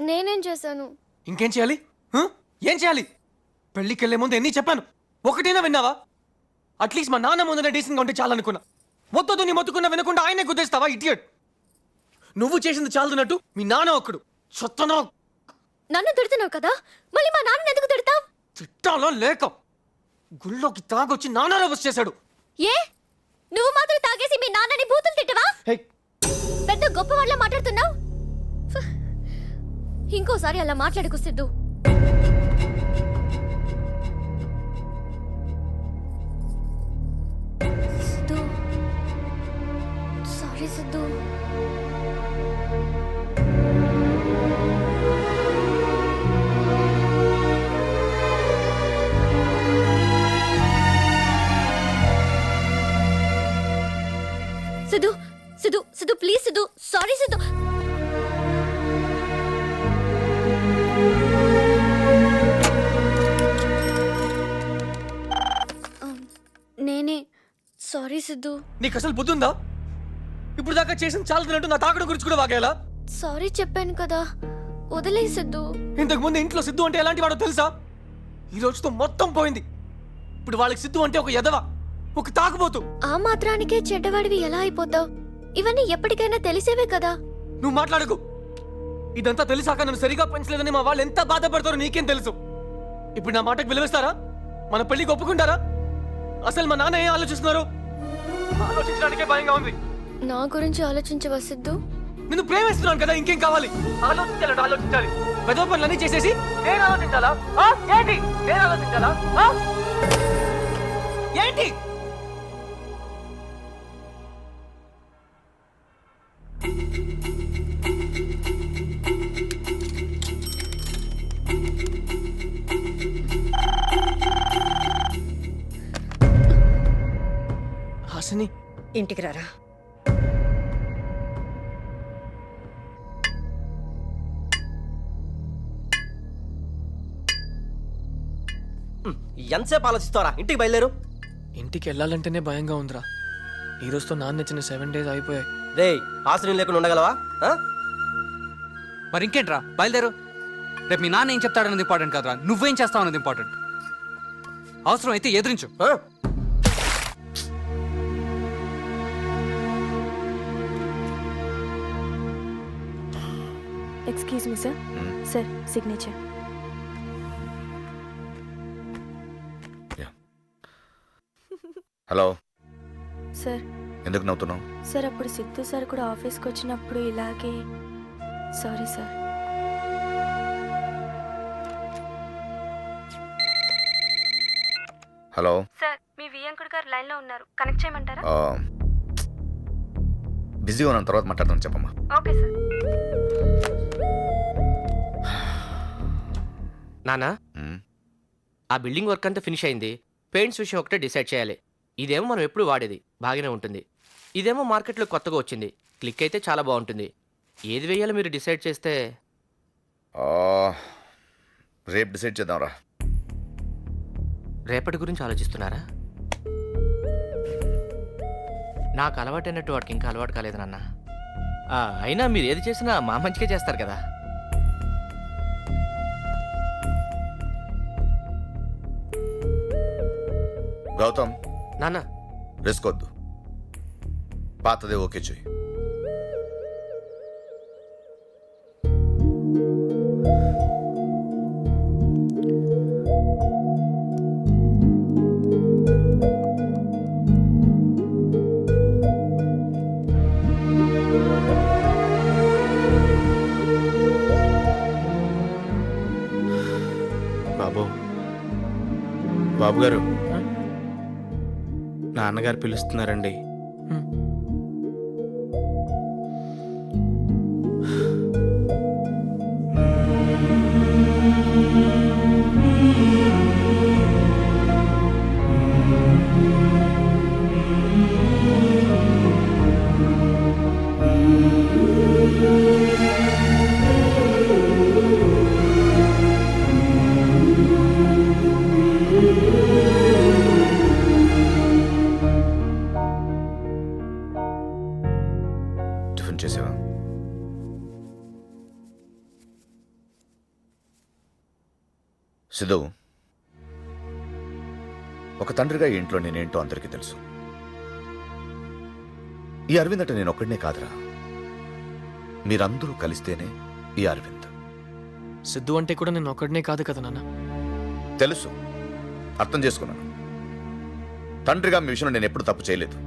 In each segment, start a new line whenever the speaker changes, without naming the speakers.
నేనేం చేశాను?
ఇంకేం చేయాలి? ఏం చేయాలి? పెళ్ళికి వెళ్లే ముందు ఎన్ని చెప్పాను, ఒకటైనా విన్నావా? అట్లీస్ట్ మా నాన్న ముందునే డీసెంట్గా ఉంటే చాలనుకున్నా. మొత్తతో నీ మొత్తుకున్నా వినకుండా ఆయనే గుద్దేస్తావా ఇడియట్? నువ్వు చేసింది చాలదున్నట్టు మీ నాన్న ఒక్కడు చెత్తనో.
నన్ను తిడుతున్నావు కదా, మళ్ళీ మా నాన్న ఎందుకు తిడతావు?
తిట్టాలో లేక గుళ్ళోకి తాగొచ్చి నాన్న బస్ చేశాడు.
ఏ నువ్వు మాత్రం తాగేసి మీ నాన్నని బూతులు తిట్టవా? పెద్ద గొప్ప వాళ్ళ మాట్లాడుతున్నావు. ఇంకోసారి అలా మాట్లాడుకు Siddhu. Siddhu sorry Siddhu. Siddhu Siddhu Siddhu please Siddhu, sorry Siddhu. నేనే సారీ సిద్ధు.
నీకు అసలు బుద్ధి ఉందా? ఇప్పుడు దాకా చేసిన చాలదున్నట్టు నా తాగడం గురించి కూడా వాగేలా?
సారీ చెప్పాను కదా, వదిలే సిద్ధు.
ఇంతకు ముందు ఇంట్లో సిద్ధు అంటే ఎలాంటి వాడో తెలుసా? ఈ రోజుతో మొత్తం పోయింది. ఇప్పుడు వాళ్ళకి సిద్ధు అంటే ఒక ఎదవ, ఒక తాగుబోతు.
ఆ మాత్రానికే చెడ్డవాడివి ఎలా అయిపోతావు? ఇవన్నీ ఎప్పటికైనా తెలిసేవే కదా.
నువ్వు మాట్లాడకు. ఇదంతా తెలిసాక నన్ను సరిగా పెంచలేదని మా వాళ్ళు ఎంత బాధపడతారో నీకేం తెలుసు? ఇప్పుడు నా మాటకు విలువిస్తారా? మన పెళ్లికి ఒప్పుకుంటారా? అసలు మా నాన్న ఏం ఆలోచిస్తున్నారు? ఆలోచించడానికే భయంగా ఉంది.
నా గురించి ఆలోచించవా సిద్ధు?
నిన్ను ప్రేమిస్తున్నాను కదా, ఇంకేం కావాలి? ఆలోచించాలంటే ఆలోచించాలి. పెద్ద పనులన్నీ చేసేసి నేను ఆలోచించాలా? ఏంటి నేను ఆలోచించాలా? ఏంటి? హాసిని,
ఇంటికి రారా.
ఎంతసేపు ఆలోచిస్తారా? ఇంటికి బయలుదేరు.
ఇంటికి వెళ్ళాలంటేనే భయంగా ఉందిరా. ఈ రోజుతో నాన్న ఇచ్చిన 7 days అయిపోయాయి.
రే, హాస్టల్ లేకుండా ఉండగలవా?
మరి ఇంకేంట్రా, బయలుదేరు. రేపు మీ నాన్న ఏం చెప్తాడన్నది ఇంపార్టెంట్ కదరా, నువ్వేం చేస్తావు అన్నది ఇంపార్టెంట్. అవసరం అయితే ఎదురించు.
Excuse me sir. Sir signature.
Hello
sir.
ఎందుకు నవ్వుతున్నావు?
సార్ అప్పుడు సిద్ధు సార్ కూడా ఆఫీస్కి వచ్చినప్పుడు ఇలాగే. Sorry sir.
హలో
సార్ మీ వియంకుడు గారు లైన్లో ఉన్నారు, కనెక్ట్ చేయమంటారా?
బిజీగా ఉన్నాను, తర్వాత మాట్లాడతాను, చెప్పమ్మా.
Okay sir.
నానా, ఆ బిల్డింగ్ వర్క్ అంతా ఫినిష్ అయింది. పెయింట్స్ విషయం ఒకటే డిసైడ్ చేయాలి. ఇదేమో మనం ఎప్పుడు వాడేది, బాగానే ఉంటుంది. ఇదేమో మార్కెట్లో కొత్తగా వచ్చింది, క్లిక్ అయితే చాలా బాగుంటుంది. ఏది వేయాలో మీరు డిసైడ్ చేస్తే.
రేపు డిసైడ్ చేద్దాంరా.
రేపటి గురించి ఆలోచిస్తున్నారా? నాకు అలవాటైనట్టు వాడికి ఇంకా అలవాటు కాలేదు నాన్న. అయినా మీరు ఏది చేసినా మా మంచిగా చేస్తారు కదా.
గౌతమ్,
నాన్న,
రిస్క్ వద్దు, పాతదే ఓకే చెయ్యి.
బాబు గారు, నాన్నగారు పిలుస్తున్నారండి.
సిద్ధు, ఒక తండ్రిగా ఈ ఇంట్లో నేనేంటో అందరికీ తెలుసు. ఈ అరవింద్ అంటే నేను ఒక్కడనే కాదురా, మీరందరూ కలిస్తేనే ఈ అరవింద్.
సిద్ధు అంటే కూడా నేను ఒక్కడనే కాదు కదా నాన్న.
తెలుసు, అర్థం చేసుకున్నాను. తండ్రిగా మీ విషయంలో నేను ఎప్పుడు తప్పు చేయలేదు,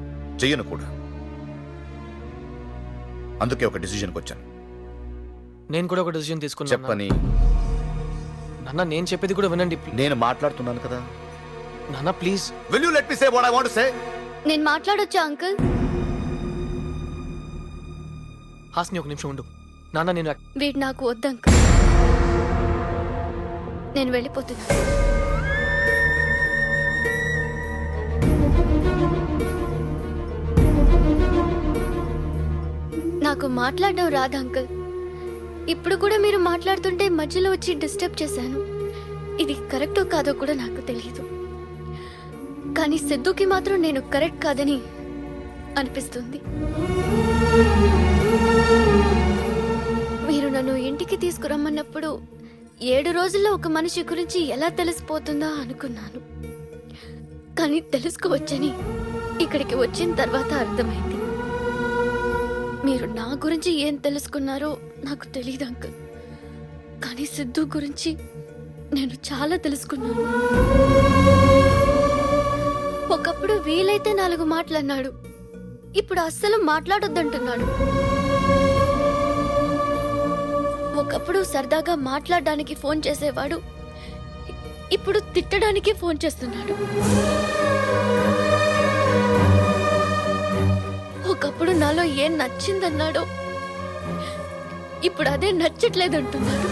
చెయ్యను కూడా. అందుకే ఒక డిసిజన్కి వచ్చాను.
నేను కూడా ఒక డెసిషన్ తీసుకున్నాను
చెప్పని
నాన్న. నేను చెప్పేది కూడా వినండి ప్లీజ్.
నేను మాట్లాడుతున్నాను కదా.
నాన్న please.
Will you let me say what I want to say?
నేను మాట్లాడొచ్చా అంకుల్?
హాస్ని ఒక నిమిషం ఉండు. నాన్న నేను
వీడు నాకు వద్దు అంకుల్. నేను వెళ్ళిపోతున్నా. నాకు మాట్లాడడం రాదు అంకుల్. ఇప్పుడు కూడా మీరు మాట్లాడుతుంటే మధ్యలో వచ్చి డిస్టర్బ్ చేశాను. ఇది కరెక్టో కాదో కూడా నాకు తెలియదు. కానీ సిద్ధుకి మాత్రం నేను కరెక్ట్ కాదని అనిపిస్తుంది. మీరు నన్ను ఇంటికి తీసుకురమ్మన్నప్పుడు 7 రోజుల్లో ఒక మనిషి గురించి ఎలా తెలిసిపోతుందా అనుకున్నాను. కానీ తెలుసుకోవచ్చని ఇక్కడికి వచ్చిన తర్వాత అర్థమైంది. మీరు నా గురించి ఏం తెలుసుకున్నారో నాకు తెలియదు అంకుల్. కానీ సిద్ధు గురించి నేను చాలా తెలుసుకున్నాను. ఒకప్పుడు వీలైతే 4 మాటలు అన్నాడు. ఇప్పుడు అస్సలు మాట్లాడొద్దంటున్నాడు. ఒకప్పుడు సరదాగా మాట్లాడడానికి ఫోన్ చేసేవాడు. ఇప్పుడు తిట్టడానికి ఫోన్ చేస్తున్నాడు. ఒకప్పుడు నాలో ఏం నచ్చిందన్నాడో ఇప్పుడు అదే నచ్చట్లేదంటున్నాడు.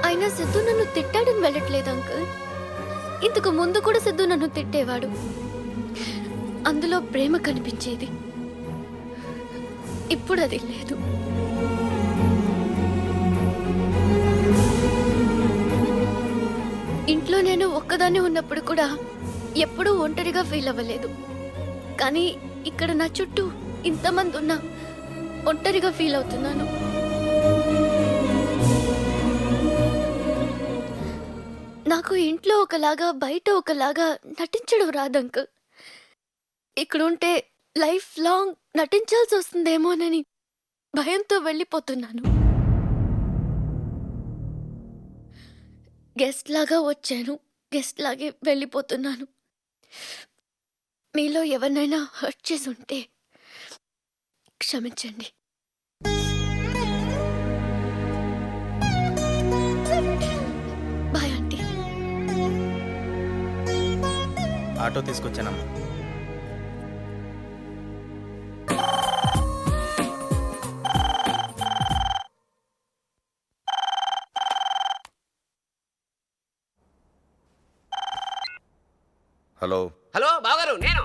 అయినా సిద్ధు నన్ను తిట్టాడని వెళ్ళట్లేదు అంకుల్. ఇంతకు ముందు కూడా సిద్ధు నన్ను తిట్టేవాడు. అందులో ప్రేమ కనిపించేది. ఇప్పుడు అది లేదు. ఇంట్లో నేను ఒక్కదాన్ని ఉన్నప్పుడు కూడా ఎప్పుడూ ఒంటరిగా ఫీల్ అవ్వలేదు. కానీ ఇక్కడ నా చుట్టూ ఇంతమంది ఉన్నా ఒంటరిగా ఫీల్ అవుతున్నాను. నాకు ఇంట్లో ఒకలాగా బయట ఒకలాగా నటించడం రాదు అంకుల్. ఇక్కడ ఉంటే లైఫ్ లాంగ్ నటించాల్సి వస్తుందేమోనని భయంతో వెళ్ళిపోతున్నాను. గెస్ట్ లాగా వచ్చాను, గెస్ట్ లాగే వెళ్ళిపోతున్నాను. మీలో ఎవరినైనా హర్ట్ చేసి ఉంటే క్షమించండి. Bye aunty.
ఆటో తీసుకొచ్చానమ్మా.
హలో.
హలో బావగారు, నేను.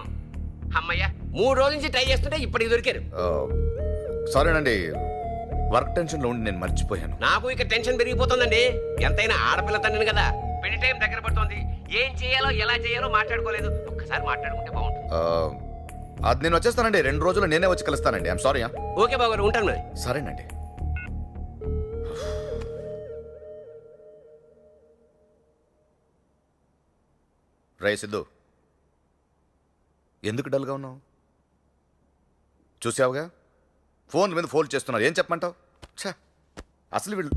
అమ్మయ్య, 3 రోజుల నుంచి ట్రై చేస్తుంటే ఇప్పటికి దొరికారు.
సారీనండి, వర్క్ టెన్షన్లో ఉండి నేను మర్చిపోయాను.
నాకు ఇక టెన్షన్ పెరిగిపోతుందండి. ఎంతైనా ఆడపిల్ల తండ్రిని కదా. పెళ్లి టైం దగ్గర పడుతోంది. ఏం చేయాలో ఎలా చేయాలో మాట్లాడుకోలేదు. ఒక్కసారి మాట్లాడుకుంటే బాగుంటుంది.
అది నేను వచ్చేస్తానండి. 2 రోజులు నేనే వచ్చి కలుస్తానండి. I'm sorry.
ఓకే బావగారు, ఉంటాను మరి.
సరేనండి. రే సిద్ధు, ఎందుకు డల్గా ఉన్నావు? చూసావుగా, ఫోన్ మీద ఫోన్ చేస్తున్నారు. ఏం చెప్పమంటావు? ఛా, అసలు వీళ్ళు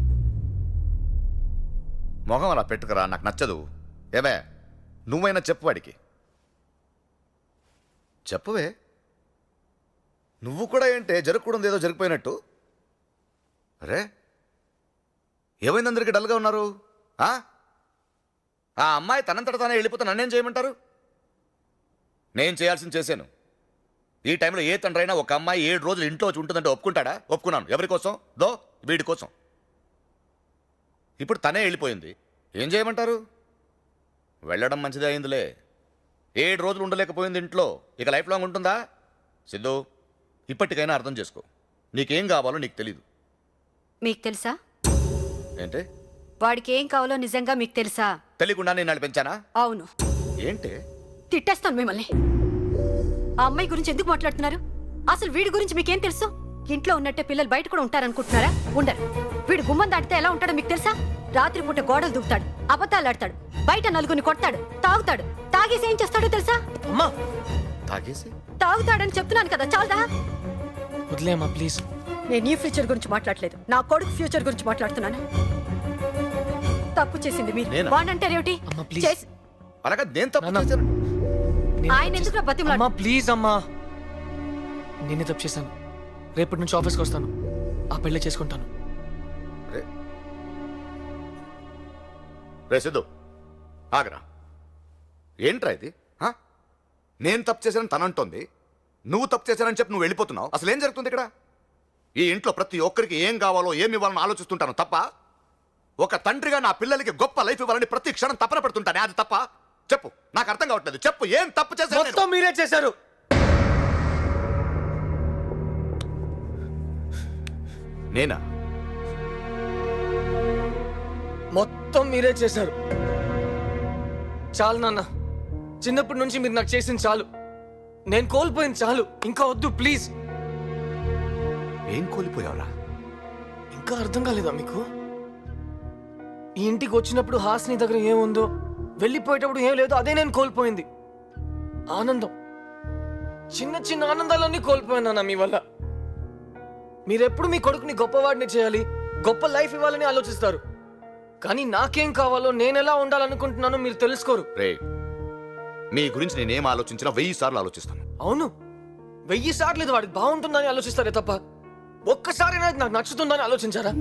మొహం అలా పెట్టుకురా, నాకు నచ్చదు. ఏమే, నువ్వైనా చెప్పు వాడికి. చెప్పవే. నువ్వు కూడా ఏంటే జరగకూడదు ఏదో జరిగిపోయినట్టు. అరే, ఏమైంది? అందరికీ డల్గా ఉన్నారు. ఆ అమ్మాయి తనంతట తానే వెళ్ళిపోతే నన్నేం చేయమంటారు? నేను చేయాల్సింది చేశాను. ఈ టైంలో ఏ తండ్రైనా ఒక అమ్మాయి 7 రోజులు ఇంట్లో వచ్చి ఉంటుందంటే ఒప్పుకుంటాడా? ఒప్పుకున్నాను. ఎవరి కోసం? వీడి కోసం. ఇప్పుడు తనే వెళ్ళిపోయింది. ఏం చేయమంటారు? వెళ్ళడం మంచిదే అయిందిలే. 7 రోజులు ఉండలేకపోయింది ఇంట్లో, ఇక లైఫ్ లాంగ్ ఉంటుందా? సిద్ధు, ఇప్పటికైనా అర్థం చేసుకో. నీకేం కావాలో నీకు తెలీదు.
మీకు తెలుసా?
ఏంటి?
వాడికి ఏం కావాలో నిజంగా మీకు తెలుసా?
తెలియకుండా నేను నాడు పెంచానా?
అవును.
ఏంటి?
తిట్టేస్తాను మిమ్మల్ని. ఆ అమ్మాయి గురించి ఎందుకు మాట్లాడుతున్నారు? అసలు వీడి గురించి మీకేం తెలుసు? ఇంట్లో ఉన్నట్టే పిల్లలు బయట కూడా ఉంటారనుకుంటున్నారా? ఉండరు. వీడు గుమ్మం దాటితే ఎలా ఉంటాడో మీకు తెలుసా? రాత్రిపూట గోడలు దూకుతాడు, అబద్ధాలు ఆడతాడు, బయట నలుగురిని కొడతాడు, తాగుతాడు. తాగేసి ఏం చేస్తాడో తెలుసా?
అమ్మా
తాగేసి
తాగుతాడని చెప్తున్నాను కదా, చాలదా?
వదిలే అమ్మా ప్లీజ్.
నేను నీ ఫ్యూచర్ గురించి మాట్లాడలేదు, నా కొడుకు ఫ్యూచర్ గురించి మాట్లాడుతున్నాను. తప్పు చేసింది మీరు.
నేనా?
వాడంటారేమిటి?
అమ్మా, please.
చేసి
అలాగా నేను తప్పు
నాన్న.
చేశాను.
ఆయన ఎందుకు బతిమలాడు?
అమ్మా ప్లీజ్ అమ్మా, నేనే తప్పు చేశాను. రేపటి నుంచి ఆఫీస్కి వస్తాను, ఆ పెళ్ళి చేసుకుంటాను.
రే సిద్ధు, ఆగరా. ఏంట్రా ఇది? హ? నేను తప్పు చేశానని తనంటోంది, నువ్వు తప్పు చేశానని చెప్పి నువ్వు వెళ్ళిపోతున్నావు. అసలు ఏం జరుగుతుంది ఇక్కడ? ఈ ఇంట్లో ప్రతి ఒక్కరికి ఏం కావాలో ఏమి ఇవ్వాలని ఆలోచిస్తుంటాను తప్ప, ఒక తండ్రిగా నా పిల్లలకి గొప్ప లైఫ్ ఇవ్వాలని ప్రతి క్షణం తపన పడుతుంటానే. అది తప్ప? చెప్పు, నాకు అర్థం కావట్లేదు. చెప్పు, ఏం తప్పు చేశాను నేను?
మొత్తం మీరే చేశారు.
నేనా?
మొత్తం మీరే చేశారు. చాలు నాన్న, చిన్నప్పటి నుంచి మీరు నాకు చేసింది చాలు. నేను కోల్పోయింది చాలు, ఇంకా వద్దు ప్లీజ్.
ఏం కోల్పోయావురా?
ఇంకా అర్థం కాలేదా మీకు? ఈ ఇంటికి వచ్చినప్పుడు హాస్ని దగ్గర ఏముందో, వెళ్ళిపోయేటప్పుడు ఏం లేదో అదే నేను కోల్పోయింది. ఆనందం, చిన్న చిన్న ఆనందాలన్నీ కోల్పోయాను మీ వల్ల. మీరెప్పుడు మీ కొడుకుని గొప్పవాడిని చేయాలి, గొప్ప లైఫ్ ఇవ్వాలని ఆలోచిస్తారు. కానీ నాకేం కావాలో, నేను ఎలా ఉండాలనుకుంటున్నానో మీరు తెలుసుకోరు.
రే, మీ గురించి నేనేం ఆలోచించినా 1000 సార్లు ఆలోచిస్తాను.
అవును, 1000 సార్లు ఇది వాడికి బాగుంటుందని ఆలోచిస్తారే తప్ప ఒక్కసారి నాకు నచ్చుతుందని ఆలోచించారా?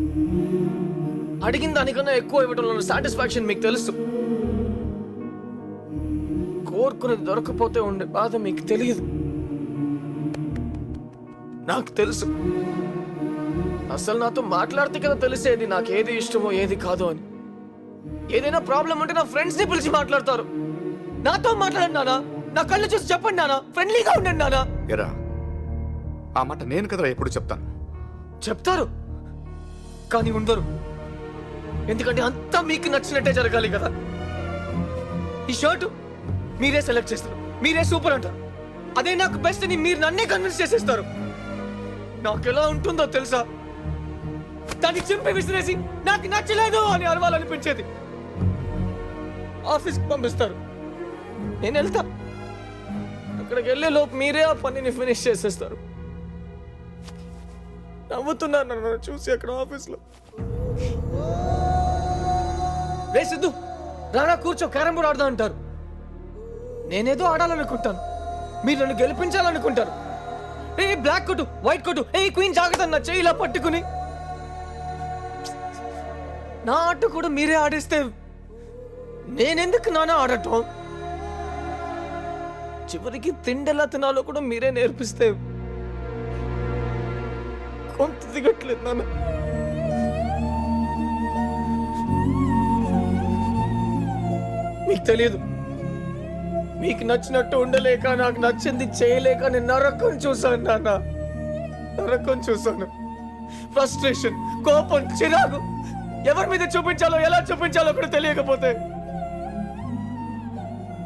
అడిగిన దానికన్నా ఎక్కువ ఇవ్వడంలో సాటిస్ఫాక్షన్ మీకు తెలుసు. కోరుకునేది దొరకపోతే ఉండే బాధ మీకు తెలియదు. నాకు తెలుసు. అసలు నాతో మాట్లాడితే కదా తెలిసేది నాకు ఏది ఇష్టమో ఏది కాదో అని. ఏదైనా ప్రాబ్లం ఉంటే నా ఫ్రెండ్స్ ని పిలిచి మాట్లాడతారు. నాతో మాట్లాడండి నానా, నా కళ్ళు చూసి చెప్పండి నానా, ఫ్రెండ్లీగా ఉండండి నానా.
ఎరా, ఆ మాట నేను కదరా ఎప్పుడు చెప్తాను.
చెప్తారు కానీ ఉండరు. ఎందుకంటే అంతా మీకు నచ్చినట్టే జరగాలి కదా. ఈ షర్టు మీరే సెలెక్ట్ చేస్తారు, మీరే సూపర్ అంటారు. అదే నాకు బెస్ట్ అని మీరు నన్నే కన్విన్స్ చేసేస్తారు. నాకు ఎలా ఉంటుందో తెలుసా? దాన్ని చింపి విసిరేసి నాకు నచ్చలేదు అని అరవాలనిపించేది. ఆఫీస్కి పంపిస్తారు, నేను వెళ్తా. అక్కడికి వెళ్ళే లోపు మీరే ఆ పనిని ఫినిష్ చేసేస్తారు. నవ్వుతున్నారు నన్ను చూసి అక్కడ ఆఫీస్లో. రే సిద్ధు, రానా కూర్చో, క్యారం బోర్డ్ ఆడదాం అంటారు. నేనేదో ఆడాలనుకుంటాను, మీరు నన్ను గెలిపించాలనుకుంటారు. ఏ బ్లాక్ కొట్టు, వైట్ కొట్టు, ఏ క్వీన్ జాగ్రత్త నా చేయి ఇలా పట్టుకుని. నా ఆట కూడా మీరే ఆడిస్తే నేనెందుకు నానా ఆడటం? చివరికి తిండెలా తినాలో కూడా మీరే నేర్పిస్తే కొంత దిగట్లేదు నాన్న. మీకు తెలియదు, మీకు నచ్చినట్టు ఉండలేక, నాకు నచ్చింది చేయలేక నేను నరకం చూశాను నాన్న. నరకం చూశాను. ఫ్రస్ట్రేషన్, కోపం, చిరాకు, ఎవరి మీద చూపించాలో ఎలా చూపించాలో కూడా తెలియకపోతే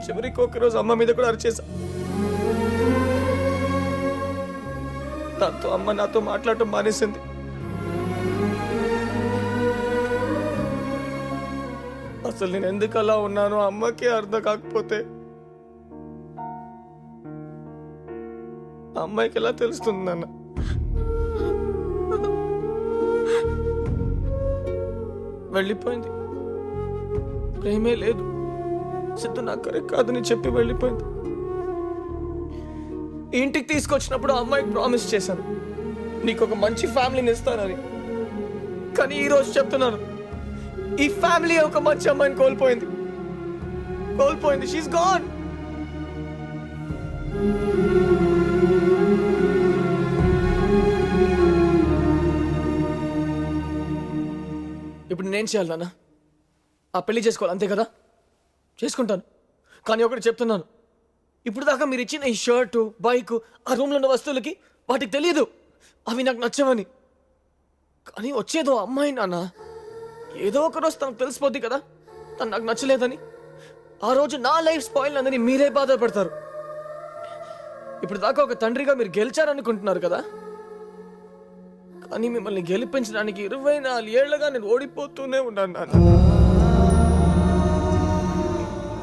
చివరికి ఒకరోజు అమ్మ మీద కూడా అరిచేసా. దాంతో అమ్మ నాతో మాట్లాడటం మానేసింది. అసలు నేను ఎందుకు అలా ఉన్నానో అమ్మకే అర్థం కాకపోతే ఆ అమ్మాయికి ఎలా తెలుస్తుంది నాన్న? వెళ్ళిపోయింది. ప్రేమే లేదు, సిద్ధు నాకు కరెక్ట్ కాదని చెప్పి వెళ్ళిపోయింది. ఇంటికి తీసుకొచ్చినప్పుడు ఆ అమ్మాయికి ప్రామిస్ చేశాను, నీకు ఒక మంచి ఫ్యామిలీని ఇస్తానని. కానీ ఈ రోజు చెప్తున్నాను, ఈ ఫ్యామిలీ ఒక మంచి అమ్మాయిని కోల్పోయింది. She's gone. ఇప్పుడు నేనేం చేయాలి నాన్న? ఆ పెళ్లి చేసుకోవాలి అంతే కదా? చేసుకుంటాను. కానీ ఒకటి చెప్తున్నాను, ఇప్పుడు దాకా మీరు ఇచ్చిన ఈ షర్టు, బైకు, ఆ రూమ్లో ఉన్న వస్తువులకి వాటికి తెలియదు అవి నాకు నచ్చవని. కానీ వచ్చేదో అమ్మాయి నాన్న. ఏదో ఒక రోజు తనకు తెలిసిపోద్ది కదా తను నాకు నచ్చలేదని. ఆ రోజు నా లైఫ్ స్పాయిల్ అందని మీరే బాధపడతారు. ఇప్పుడు దాకా ఒక తండ్రిగా మీరు గెలిచారనుకుంటున్నారు కదా, కానీ మిమ్మల్ని గెలిపించడానికి 24 ఏళ్లుగా నేను ఓడిపోతూనే ఉన్నాను నాన్న.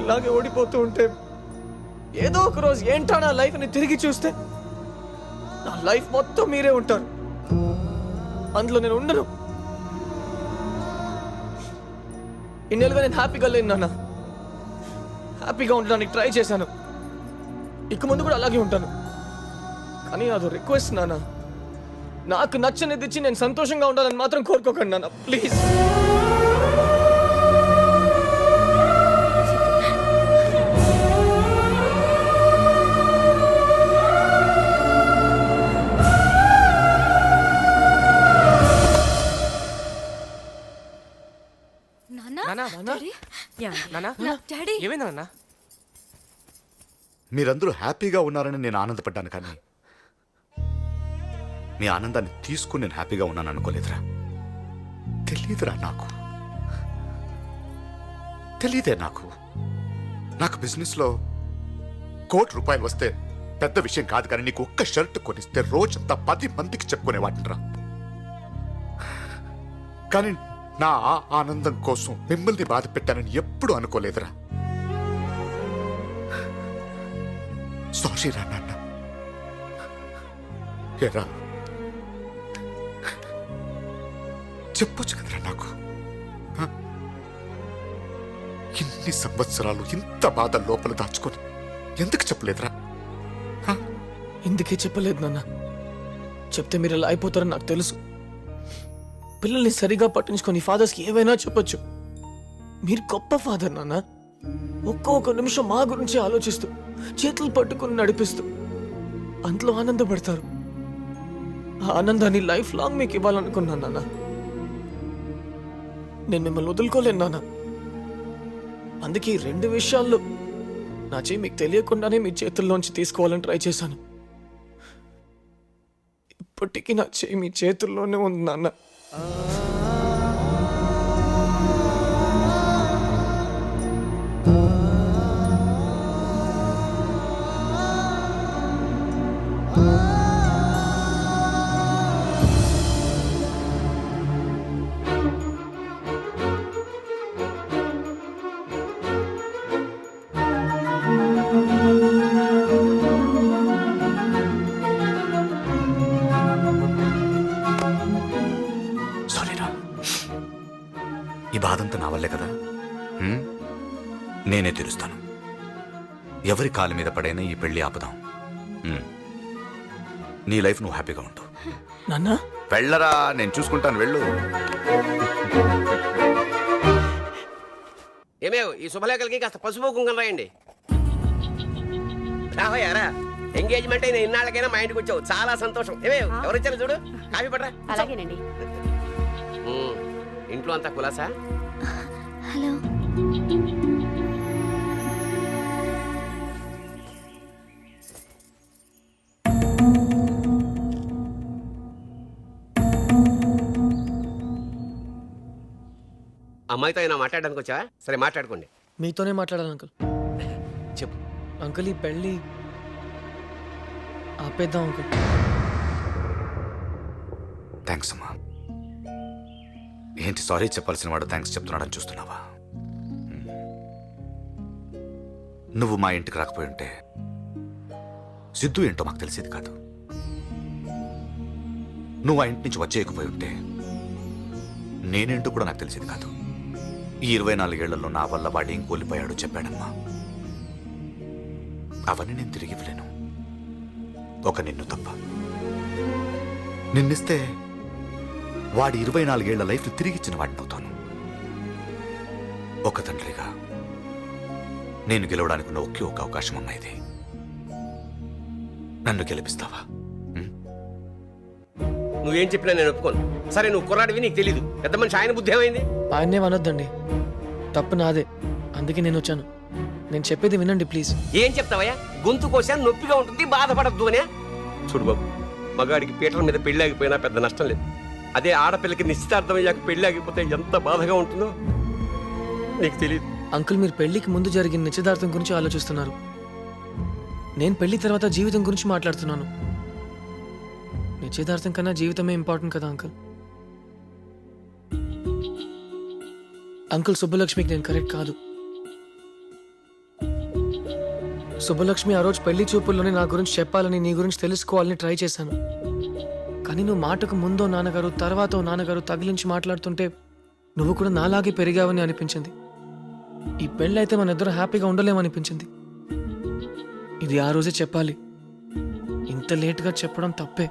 ఇలాగే ఓడిపోతూ ఉంటే ఏదో ఒక రోజు ఏంటో నా లైఫ్ని తిరిగి చూస్తే నా లైఫ్ మొత్తం మీరే ఉంటారు, అందులో నేను ఉండను. ఇన్నేళ్ళుగా నేను హ్యాపీగా లేను నాన్న. హ్యాపీగా ఉండడానికి ట్రై చేశాను, ఇక ముందు కూడా అలాగే ఉంటాను. కానీ అదో రిక్వెస్ట్ నాన్న, నాకు నచ్చనిది ఇచ్చి నేను సంతోషంగా ఉండాలని మాత్రం కోరుకోకండి నాన్న, ప్లీజ్.
నానా నానా
డాడీ
ఏమైంది నాన్న?
మీరందరూ హ్యాపీగా ఉన్నారని నేను ఆనందపడ్డాను, కానీ మీ ఆనందాన్ని తీసుకుని నేను హ్యాపీగా ఉన్నాను అనుకోలేదురా. తెలియదురా నాకు, తెలియదే నాకు. నాకు బిజినెస్లో ₹1,00,00,000 వస్తే పెద్ద విషయం కాదు, కానీ నీకు ఒక్క షర్ట్ కొనిస్తే రోజంతా 10 మందికి చెప్పుకునేవాటిరా. కానీ నా ఆ ఆనందం కోసం మిమ్మల్ని బాధ పెట్టానని ఎప్పుడు అనుకోలేదురా. సారీ రా నాన్న. ఎరా చెప్పొచ్చు కదరా నాకు. హ? ఇన్ని సంవత్సరాలు ఇంత బాధ లోపల దాచుకొని ఎందుకు చెప్పలేదురా? హ?
ఎందుకే చెప్పలేదు నాన్న, చెప్తే మీరు ఇలా అయిపోతారని నాకు తెలుసు. పిల్లల్ని సరిగా పట్టించుకొని ఫాదర్స్కి ఏవైనా చెప్పొచ్చు. మీరు గొప్ప ఫాదర్ నాన్న. ఒక్కొక్క నిమిషం మా గురించి ఆలోచిస్తూ చేతులు పట్టుకుని నడిపిస్తూ అంతలో ఆనందపడతారు. ఆ ఆనందాన్ని లైఫ్ లాంగ్ మీకు ఇవ్వాలనుకున్నాను నాన్న. నేను మిమ్మల్ని వదులుకోలేను నాన్న. అందుకే ఈ 2 విషయాల్లో నా చేయి మీకు తెలియకుండానే మీ చేతుల్లోంచి తీసుకోవాలని ట్రై చేశాను. ఇప్పటికీ నా చేయి మీ చేతుల్లోనే ఉంది నాన్న.
సారీరా, ఈ బాధంతా నా వల్లే కదా. హ్మ్? నేనే తీరుస్తాను. ఎవరి కాలు మీద పడైనా ఈ పెళ్లి ఆపుదాం. హ్మ్. నీ లైఫ్ నువ్వు హ్యాపీగా ఉంటావు.
నాన్న
వెళ్ళరా, నేను చూసుకుంటాను, వెళ్ళు.
ఏమేవ్ ఈ శుభలేఖలకి కాస్త పసుపు కుంకుమ రాయండి. రావయ్యారా, ఎంగేజ్మెంట్ అయిన ఇన్నాళ్ళకైనా మా ఇంటికి వచ్చావు, చాలా సంతోషం. ఏమేవ్ ఎవరు వచ్చారు చూడు, కాఫీ పడరా.
అలాగేనండి.
ఉమ్, ఇంట్లో అంతా కులాసా?
హలో.
అమ్మాయితో అయినా మాట్లాడడానికి వచ్చావా? సరే మాట్లాడుకోండి.
మీతోనే మాట్లాడాలి అంకుల్.
చెప్పు.
అంకుల్ ఈ పెళ్ళి ఆపేద్దాం అంకుల్.
థ్యాంక్స్ అమ్మా. ఏంటి సారీ చెప్పాల్సిన వాడు థ్యాంక్స్ చెప్తున్నాడని చూస్తున్నావా? హ్మ్. నువ్వు మా ఇంటికి రాకపోయి ఉంటే సిద్ధు ఏంటో మాకు తెలిసేది కాదు. నువ్వు ఆ ఇంటి నుంచి వచ్చేయకపోయి ఉంటే నేనేంటో కూడా నాకు తెలిసేది కాదు. ఈ 24 ఏళ్లలో నా వల్ల వాడు ఏం కోల్పోయాడో చెప్పాడమ్మా. అవన్నీ నేను తిరిగి ఇవ్వలేను, ఒక నిన్ను తప్ప. నిన్నిస్తే వాడి 24 ఏళ్ల లైఫ్ తిరిగిచ్చిన వాడిని అవుతాను. ఒక తండ్రిగా నేను గెలవడానికి ఉన్న ఒకే ఒక అవకాశం అమ్మా ఇది. నన్ను గెలిపిస్తావా?
నువ్వేం చెప్పినా నేను ఒప్పుకోను. సరే నువ్వు కుర్రాడివి, నీకు తెలీదు. పెద్ద మనిషి ఆయన బుద్ధి ఏమైంది?
ఆయన్నే అనొద్దండి, తప్పు నాదే. అందుకే నేను వచ్చాను. నేను చెప్పేది వినండి ప్లీజ్.
ఏం చెప్తావయ్యా? గొంతు కోసా నొప్పిగా ఉంటుంది, బాధపడద్దు అనే. చూడు బాబు, మగాడికి పీటల మీద పెళ్లి ఆగిపోయినా పెద్ద నష్టం లేదు. అదే ఆడపిల్లకి నిశ్చితార్థం అయ్యాక పెళ్లి ఆగిపోతే ఎంత బాధగా ఉంటుందో నీకు తెలియదు.
అంకుల్ మీరు పెళ్లికి ముందు జరిగిన నిశ్చితార్థం గురించి ఆలోచిస్తున్నారు. నేను పెళ్లి తర్వాత జీవితం గురించి మాట్లాడుతున్నాను. నిశ్చితార్థం కన్నా జీవితమే ఇంపార్టెంట్ కదా అంకుల్. అంకుల్, సుబ్బలక్ష్మికి నేను కరెక్ట్ కాదు. సుబ్బలక్ష్మి ఆ రోజు పెళ్లి చూపుల్లోనే నా గురించి చెప్పాలని, నీ గురించి తెలుసుకోవాలని ట్రై చేశాను. కానీ నువ్వు మాటకు ముందో నాన్నగారు, తర్వాతో నాన్నగారు తగిలించి మాట్లాడుతుంటే నువ్వు కూడా నాలాగే పెరిగావని అనిపించింది. ఈ పెళ్ళైతే మన ఇద్దరు హ్యాపీగా ఉండలేమనిపించింది. ఇది ఆ రోజే చెప్పాలి. ఇంత లేట్గా చెప్పడం తప్పే.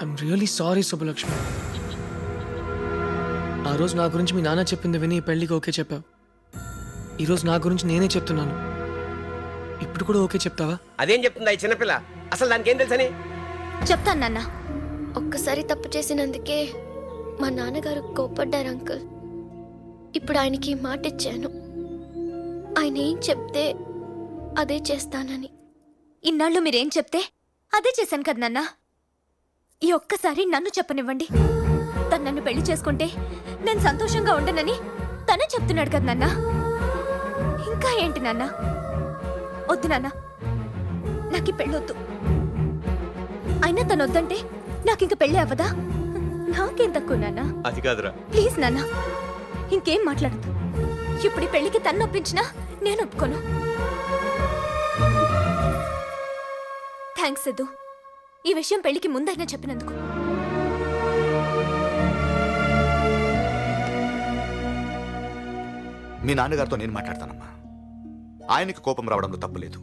I'm really sorry Subbalakshmi. ఆ రోజు నా గురించి మీ నాన్న చెప్పింది విని ఈ పెళ్లికి ఓకే చెప్పావు. ఈరోజు నా గురించి నేనే చెప్తున్నాను. ఇప్పుడు కూడా ఓకే చెప్తావా?
అదేం చెప్తుందా ఈ చిన్నపిల్ల? అసలు దానికి ఏం తెలుసని?
చెప్తాను నాన్న. ఒక్కసారి తప్పు చేసినందుకే మా నాన్నగారు కోపడ్డారు అంకుల్. ఇప్పుడు ఆయనకి మాట ఇచ్చాను, ఆయన ఏం చెప్తే అదే చేస్తానని.
ఇన్నాళ్ళు మీరేం చెప్తే అదే చేశాను కదా నాన్న. ఈ ఒక్కసారి నన్ను చెప్పనివ్వండి. తను నన్ను పెళ్లి చేసుకుంటే నేను సంతోషంగా ఉండనని తనే చెప్తున్నాడు కదా నాన్న. ఇంకా ఏంటి నాన్న? వద్దు నాన్న, నాకు ఈ పెళ్ళొద్దు. అయినా తను వద్దంటే నాకు ఇంక పెళ్ళి అవ్వదా? నాకేం తక్కువ నాన్న?
అది కాదురా.
ప్లీజ్ నాన్న, ఇంకేం మాట్లాడదు. ఇప్పుడు ఈ పెళ్లికి తన్ను ఒప్పించినా నేను ఒప్పుకోను. థ్యాంక్స్ సిద్ధు, ఈ విషయం పెళ్లికి ముందైనా చెప్పినందుకు.
మీ నాన్నగారితో నేను మాట్లాడతానమ్మా. ఆయనకి కోపం రావడంలో తప్పులేదు.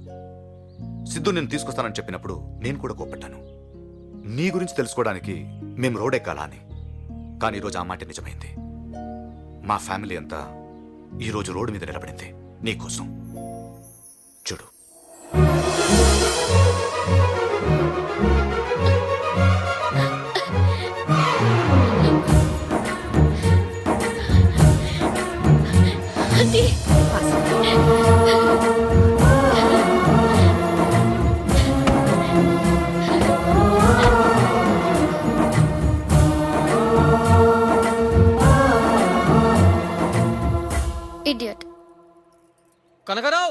సిద్ధు నేను తీసుకొస్తానని చెప్పినప్పుడు నేను కూడా కోపడ్డాను. నీ గురించి తెలుసుకోవడానికి మేము రోడెక్కాలా అని. కానీ ఈరోజు ఆ మాట నిజమైంది. మా ఫ్యామిలీ అంతా ఈరోజు రోడ్డు మీద నిలబడింది నీకోసం. చూడు,
ఇడియట్.
కనకరావు,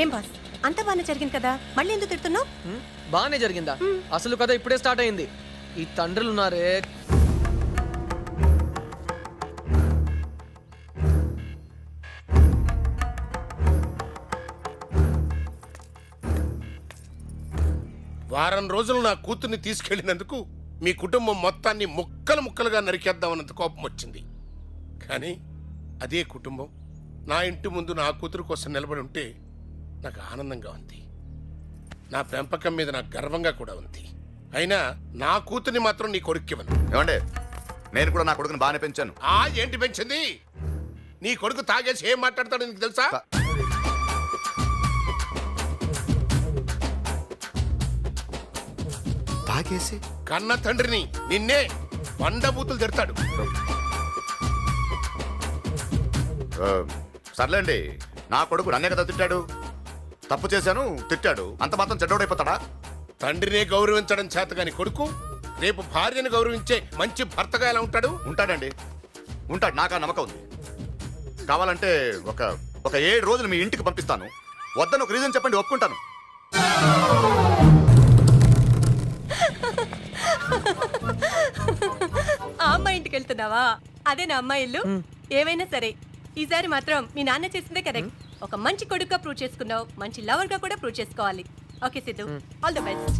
ఏం బాస్, అంత బాగానే జరిగింది కదా, మళ్ళీ ఎందుకు తిడుతున్నావు?
బాగానే జరిగిందా? అసలు కథ ఇప్పుడే స్టార్ట్ అయింది. ఈ తండ్రులు ఉన్నారే.
వారం రోజులు నా కూతుర్ని తీసుకెళ్లినందుకు మీ కుటుంబం మొత్తాన్ని ముక్కలు ముక్కలుగా నరికేద్దామన్నంత కోపం వచ్చింది. కానీ అదే కుటుంబం నా ఇంటి ముందు నా కూతురు కోసం నిలబడి ఉంటే నాకు ఆనందంగా ఉంది. నా పెంపకం మీద నాకు గర్వంగా కూడా ఉంది. అయినా నా కూతుర్ని మాత్రం నీ కొడుక్కివ్వను.
ఏమండే, నేను కూడా నా కొడుకుని బాగానే పెంచాను.
ఏంటి పెంచింది? నీ కొడుకు తాగేసి ఏం మాట్లాడతాడో నీకు తెలుసా?
తాగేసి
కన్న తండ్రిని నిన్నే వండబూతులు తిడతాడు.
సర్లేండి, నా కొడుకు నన్నే కదా తిట్టాడు. తప్పు చేశాను, తిట్టాడు, అంత మాత్రం చెడ్డోడైపోతాడా?
తండ్రినే గౌరవించడం చేతగాని కొడుకు రేపు భార్యను గౌరవించే మంచి భర్తగా ఎలా ఉంటాడు?
ఉంటాడండి, ఉంటాడు. నాకు ఆ నమ్మకం ఉంది. కావాలంటే ఒక 7 రోజులు మీ ఇంటికి పంపిస్తాను. వద్దని ఒక రీజన్ చెప్పండి, ఒప్పుకుంటాను.
ఆ అమ్మాయి ఇంటికి వెళ్తున్నావా? అదే నా అమ్మాయి ఇల్లు. ఏమైనా సరే ఈసారి మాత్రం మీ నాన్న చేసిందే కరెక్ట్. ఒక మంచి కొడుకుగా ప్రూవ్ చేసుకున్నావు, మంచి లవర్ గా కూడా ప్రూవ్ చేసుకోవాలి. Okay Siddhu, all the best.